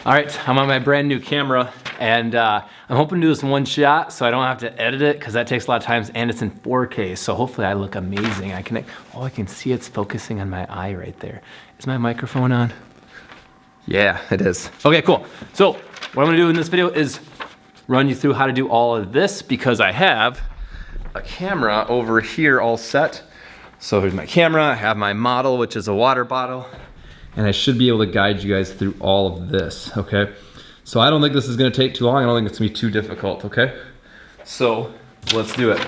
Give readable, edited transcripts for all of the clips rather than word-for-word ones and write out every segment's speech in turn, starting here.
All right, I'm on my brand new camera, and I'm hoping to do this in one shot so I don't have to edit it, because that takes a lot of times, and it's in 4K, so hopefully I look amazing. I can see it's focusing on my eye right there. Is my microphone on? Yeah, it is. Okay, cool. So what I'm gonna do in this video is run you through how to do all of this, because I have a camera over here all set. So here's my camera, I have my model, which is a water bottle, and I should be able to guide you guys through all of this, okay? So I don't think this is gonna take too long. I don't think it's gonna be too difficult, okay? So let's do it.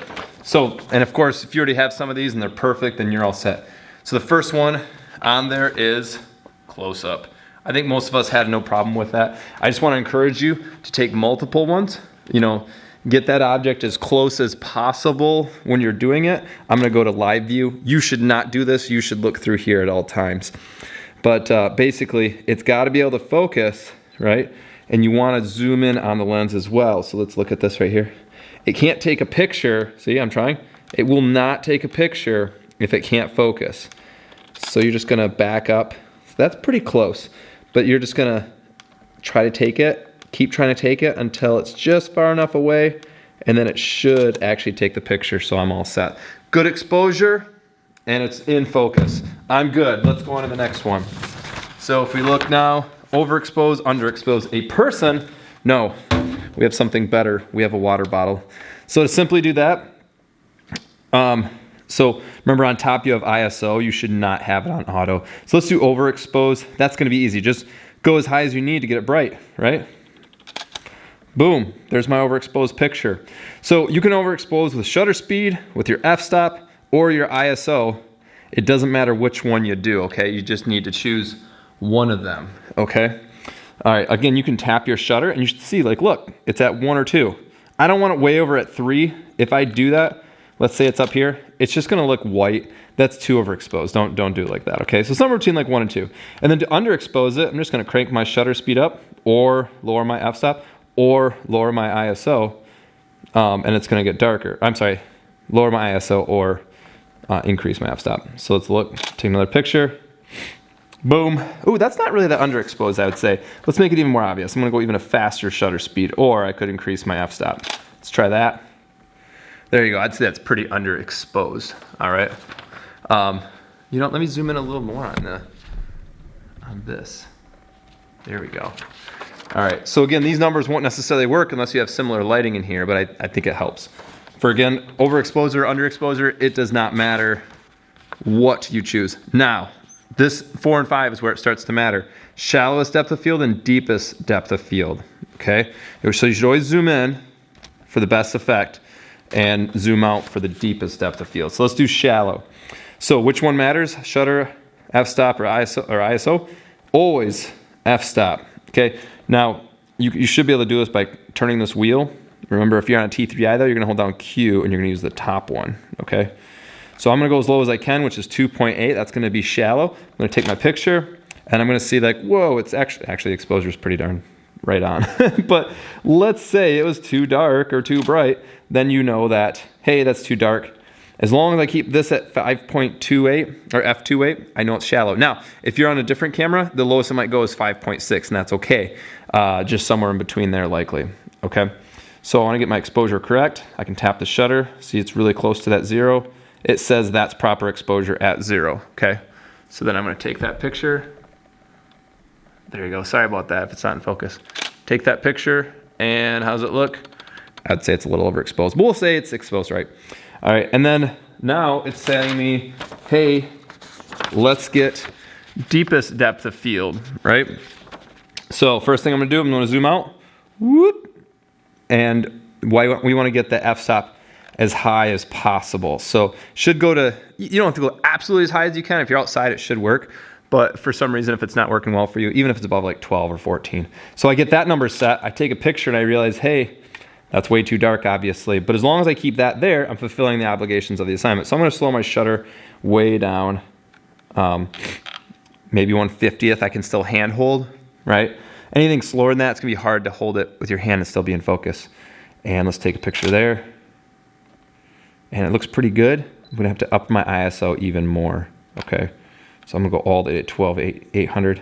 So, and of course, if you already have some of these and they're perfect, then you're all set. So the first one on there is close up. I think most of us had no problem with that. I just wanna encourage you to take multiple ones, get that object as close as possible when you're doing it. I'm gonna go to live view. You should not do this. You should look through here at all times. But basically, it's gotta be able to focus, right? And you wanna zoom in on the lens as well. So let's look at this right here. It can't take a picture. See, I'm trying. It will not take a picture if it can't focus. So you're just gonna back up. So that's pretty close, but you're just gonna try to take it, keep trying to take it until it's just far enough away, and then it should actually take the picture, so I'm all set. Good exposure, and it's in focus. I'm good. Let's go on to the next one. So if we look now, overexposed, underexposed. A person, no, we have something better. We have a water bottle. So to simply do that, so remember on top you have ISO, you should not have it on auto. So let's do overexposed. That's gonna be easy. Just go as high as you need to get it bright, right? Boom, there's my overexposed picture. So you can overexpose with shutter speed, with your f-stop, or your ISO. It doesn't matter which one you do, okay? You just need to choose one of them, okay? All right, again, you can tap your shutter and you should see, like, look, it's at 1 or 2. I don't want it way over at 3. If I do that, let's say it's up here, it's just gonna look white. That's too overexposed. Don't do it like that, okay? So somewhere between like 1 and 2. And then to underexpose it, I'm just gonna crank my shutter speed up, or lower my f-stop, or lower my ISO, and it's gonna get darker. I'm sorry, lower my ISO or increase my f-stop. So let's look, take another picture. Boom. Ooh, that's not really that underexposed, I would say. Let's make it even more obvious. I'm gonna go even a faster shutter speed, or I could increase my f-stop. Let's try that. There you go, I'd say that's pretty underexposed, all right? Let me zoom in a little more on this. There we go. All right, so again, these numbers won't necessarily work unless you have similar lighting in here, but I think it helps. For again, overexposure, underexposure, it does not matter what you choose. Now, this 4 and 5 is where it starts to matter. Shallowest depth of field and deepest depth of field, okay? So you should always zoom in for the best effect and zoom out for the deepest depth of field. So let's do shallow. So which one matters? Shutter, f-stop, or ISO? Always f-stop, okay? Now, you should be able to do this by turning this wheel. Remember, if you're on a T3i though, you're gonna hold down Q and you're gonna use the top one, okay? So I'm gonna go as low as I can, which is 2.8. That's gonna be shallow. I'm gonna take my picture and I'm gonna see like, whoa, it's actually exposure is pretty darn right on. But let's say it was too dark or too bright, then you know that, hey, that's too dark. As long as I keep this at 5.28 or f2.8, I know it's shallow. Now, if you're on a different camera, the lowest it might go is 5.6, and that's okay. Just somewhere in between there likely, okay? So I wanna get my exposure correct. I can tap the shutter, see it's really close to that 0. It says that's proper exposure at 0, okay? So then I'm gonna take that picture. There you go, sorry about that if it's not in focus. Take that picture, and how's it look? I'd say it's a little overexposed, but we'll say it's exposed right. All right, and then now it's telling me, hey, let's get deepest depth of field, right? So first thing I'm gonna do, I'm gonna zoom out, whoop, and we wanna get the f-stop as high as possible. So should go to, you don't have to go absolutely as high as you can. If you're outside, it should work. But for some reason, if it's not working well for you, even if it's above like 12 or 14. So I get that number set, I take a picture and I realize, hey, that's way too dark, obviously. But as long as I keep that there, I'm fulfilling the obligations of the assignment. So I'm gonna slow my shutter way down. Maybe 1/50th, I can still hand hold, right? Anything slower than that, it's gonna be hard to hold it with your hand and still be in focus. And let's take a picture there. And it looks pretty good. I'm gonna have to up my ISO even more, okay? So I'm gonna go all the way to 12,800.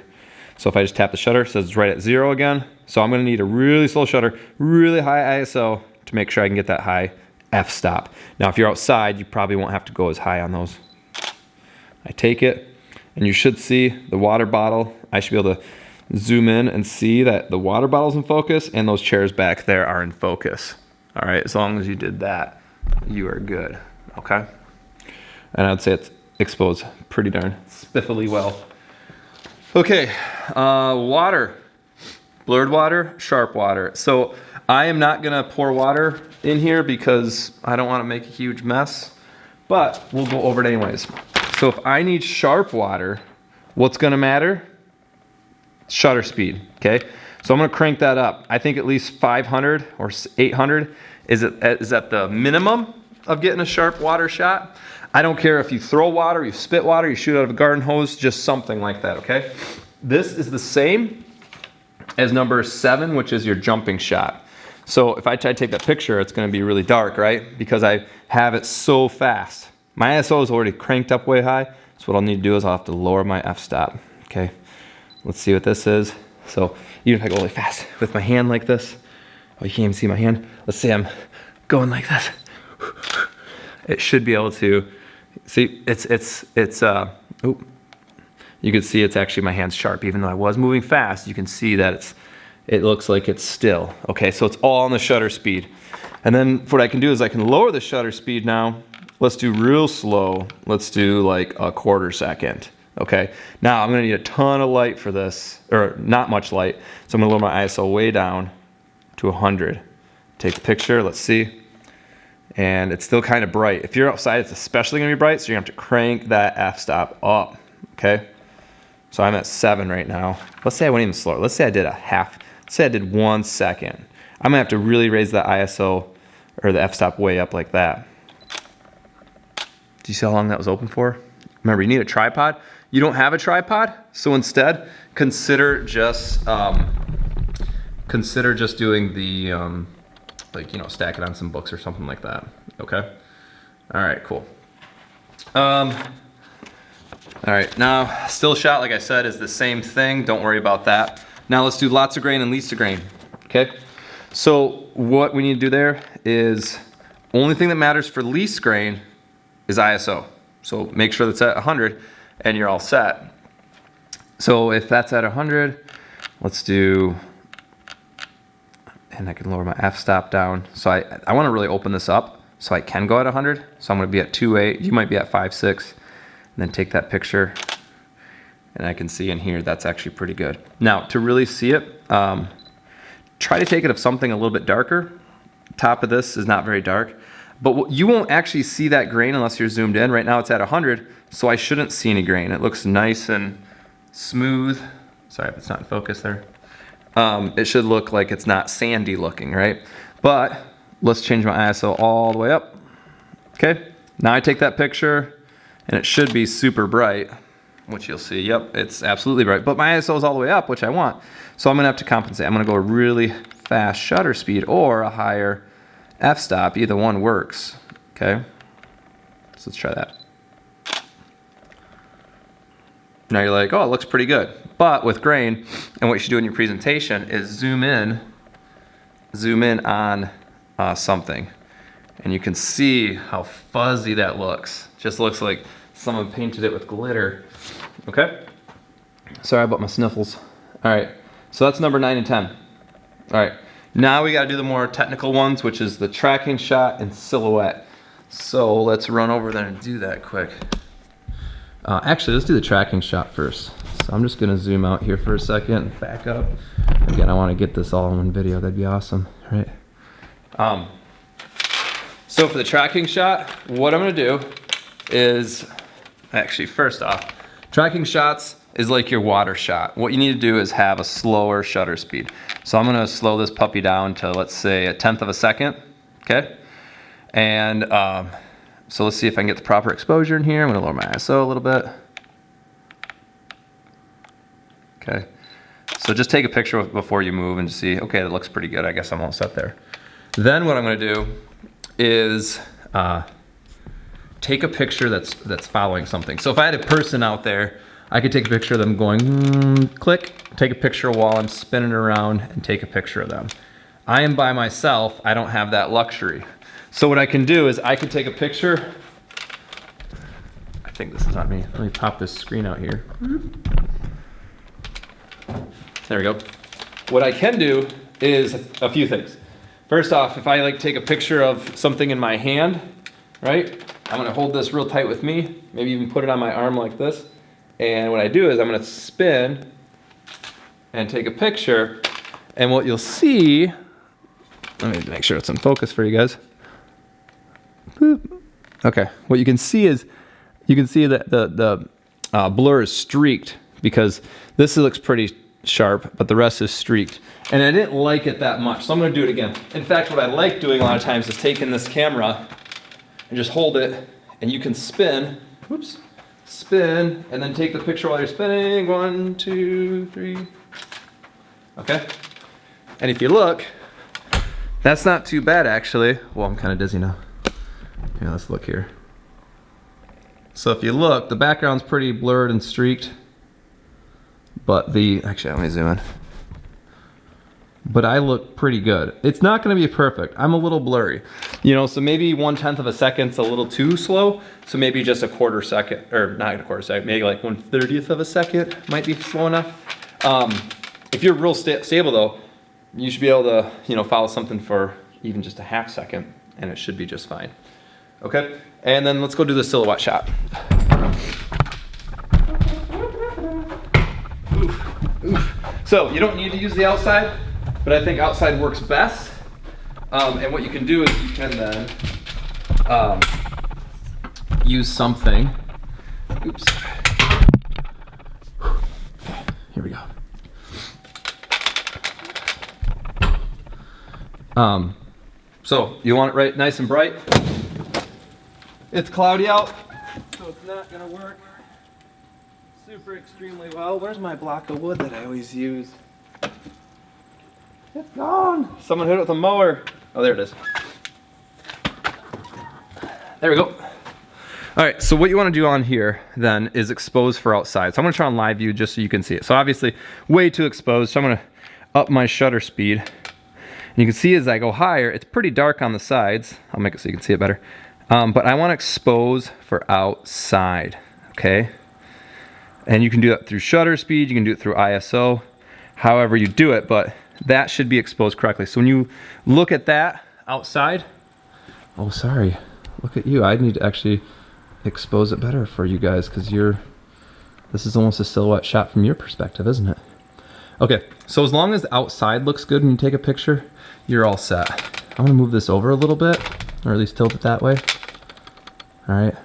So if I just tap the shutter, it says it's right at 0 again. So I'm gonna need a really slow shutter, really high ISO to make sure I can get that high f-stop. Now if you're outside, you probably won't have to go as high on those. I take it, and you should see the water bottle. I should be able to zoom in and see that the water bottle's in focus and those chairs back there are in focus. All right, as long as you did that, you are good, okay? And I'd say it's exposed pretty darn spiffily well. Okay, water. Blurred water, sharp water. So I am not gonna pour water in here because I don't wanna make a huge mess, but we'll go over it anyways. So if I need sharp water, what's gonna matter? Shutter speed, okay? So I'm gonna crank that up. I think at least 500 or 800 is at the minimum of getting a sharp water shot. I don't care if you throw water, you spit water, you shoot out of a garden hose, just something like that, okay? This is the same as number 7, which is your jumping shot. So if I try to take that picture, it's gonna be really dark, right? Because I have it so fast. My ISO is already cranked up way high, so what I'll need to do is I'll have to lower my f-stop, okay? Let's see what this is. So even if I go really fast with my hand like this, oh, you can't even see my hand. Let's say I'm going like this. It should be able to, see, you can see it's actually, my hand's sharp. Even though I was moving fast, you can see that it looks like it's still. Okay, so it's all on the shutter speed. And then what I can do is I can lower the shutter speed now. Let's do real slow. Let's do like a 1/4 second. Okay, now I'm gonna need a ton of light for this, or not much light. So I'm gonna lower my ISO way down to 100. Take the picture, let's see. And it's still kind of bright. If you're outside, it's especially gonna be bright, so you're gonna have to crank that f-stop up, okay? So I'm at 7 right now. Let's say I went even slower. Let's say I did a half. Let's say I did 1 second. I'm gonna have to really raise the ISO or the f-stop way up like that. Do you see how long that was open for? Remember, you need a tripod. You don't have a tripod, so instead consider just doing the like, you know, stack it on some books or something like that. Okay. All right. Cool. All right, now still shot, like I said, is the same thing. Don't worry about that. Now let's do lots of grain and least of grain, okay? So what we need to do there is, only thing that matters for least grain is ISO. So make sure that's at 100 and you're all set. So if that's at 100, let's do, and I can lower my f-stop down. So I wanna really open this up so I can go at 100. So I'm gonna be at 2.8, you might be at 5.6. And then take that picture, and I can see in here that's actually pretty good. Now, to really see it, try to take it of something a little bit darker. Top of this is not very dark, but you won't actually see that grain unless you're zoomed in. Right now it's at 100, so I shouldn't see any grain. It looks nice and smooth. Sorry if it's not in focus there. It should look like it's not sandy looking, right? But let's change my ISO all the way up. Okay, now I take that picture, and it should be super bright, which you'll see. Yep, it's absolutely bright. But my ISO is all the way up, which I want. So I'm gonna have to compensate. I'm gonna go a really fast shutter speed or a higher f-stop. Either one works, okay? So let's try that. Now you're like, oh, it looks pretty good. But with grain, and what you should do in your presentation is zoom in on something. And you can see how fuzzy that looks. Just looks like someone painted it with glitter. Okay? Sorry about my sniffles. All right, so that's number 9 and 10. All right, now we gotta do the more technical ones, which is the tracking shot and silhouette. So let's run over there and do that quick. Actually, let's do the tracking shot first. So I'm just gonna zoom out here for a second and back up. Again, I wanna get this all in one video, that'd be awesome, right? So for the tracking shot, what I'm gonna do is, actually first off, tracking shots is like your water shot. What you need to do is have a slower shutter speed. So I'm gonna slow this puppy down to, let's say, 1/10 of a second, okay? And so let's see if I can get the proper exposure in here. I'm gonna lower my ISO a little bit. Okay, so just take a picture before you move and just see, okay, that looks pretty good. I guess I'm all set there. Then what I'm gonna do is take a picture that's following something. So if I had a person out there, I could take a picture of them going click take a picture while I'm spinning around and take a picture of them. I am by myself, I don't have that luxury. So what I can do is I can take a picture. I think this is on me. Let me pop this screen out here. There we go. What I can do is a few things. First off, if I like take a picture of something in my hand, right? I'm gonna hold this real tight with me, maybe even put it on my arm like this. And what I do is I'm gonna spin and take a picture. And what you'll see, let me make sure it's in focus for you guys. Boop. Okay, what you can see is, you can see that the blur is streaked because this looks pretty sharp, but the rest is streaked. And I didn't like it that much, so I'm gonna do it again. In fact, what I like doing a lot of times is taking this camera and just hold it, and you can spin, whoops, spin, and then take the picture while you're spinning. 1, 2, 3. Okay? And if you look, that's not too bad actually. Well, I'm kind of dizzy now. Yeah, let's look here. So if you look, the background's pretty blurred and streaked, but actually let me zoom in. But I look pretty good. It's not gonna be perfect. I'm a little blurry. You know, so maybe 1/10 of a second's a little too slow. So maybe just a quarter second, or not a quarter second, maybe like 1/30th of a second might be slow enough. If you're real stable though, you should be able to, you know, follow something for even just a half second and it should be just fine. Okay, and then let's go do the silhouette shot. So you don't need to use the outside, but I think outside works best. And what you can do is you can then use something. Oops. Here we go. So you want it right nice and bright. It's cloudy out, so it's not gonna work super extremely well. Where's my block of wood that I always use? It's gone. Someone hit it with a mower. Oh, there it is. There we go. All right, so what you wanna do on here then is expose for outside. So I'm gonna try on live view just so you can see it. So obviously way too exposed, so I'm gonna up my shutter speed. And you can see as I go higher, it's pretty dark on the sides. I'll make it so you can see it better. But I want to expose for outside, okay? And you can do that through shutter speed, you can do it through ISO, however you do it, but that should be exposed correctly. So when you look at that outside, oh sorry, look at you. I need to actually expose it better for you guys because this is almost a silhouette shot from your perspective, isn't it? Okay, so as long as the outside looks good when you take a picture, you're all set. I'm gonna move this over a little bit, or at least tilt it that way. All right,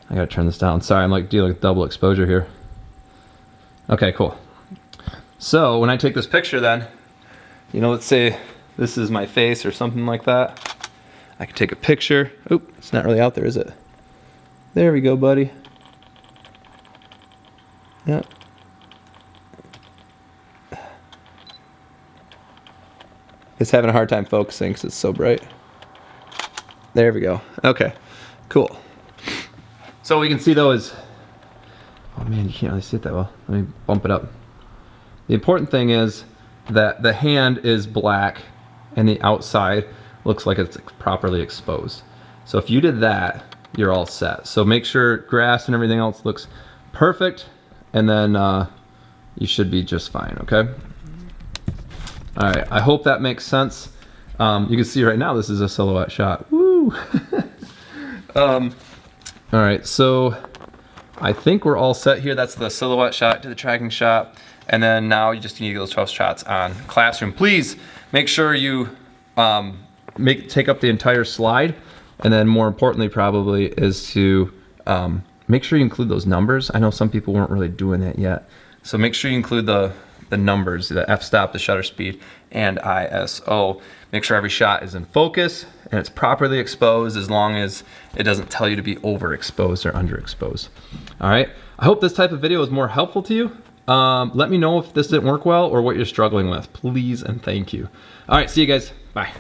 I gotta turn this down. Sorry, I'm like dealing with double exposure here. Okay, cool. So when I take this picture then, you know, let's say this is my face or something like that. I can take a picture. Oop, it's not really out there, is it? There we go, buddy. Yep. It's having a hard time focusing because it's so bright. There we go. Okay, cool. So what we can see though is, oh man, you can't really see it that well. Let me bump it up. The important thing is that the hand is black and the outside looks like it's properly exposed. So if you did that, you're all set. So make sure grass and everything else looks perfect, and then you should be just fine, okay? All right, I hope that makes sense. You can see right now this is a silhouette shot. Woo! All right, so I think we're all set here. That's the silhouette shot to the tracking shot. And then now you just need to get those 12 shots on Classroom. Please make sure you take up the entire slide. And then more importantly probably is to make sure you include those numbers. I know some people weren't really doing that yet. So make sure you include the numbers, the f-stop, the shutter speed, and ISO. Make sure every shot is in focus and it's properly exposed, as long as it doesn't tell you to be overexposed or underexposed. All right, I hope this type of video is more helpful to you. Let me know if this didn't work well or what you're struggling with, please and thank you. All right, see you guys, bye.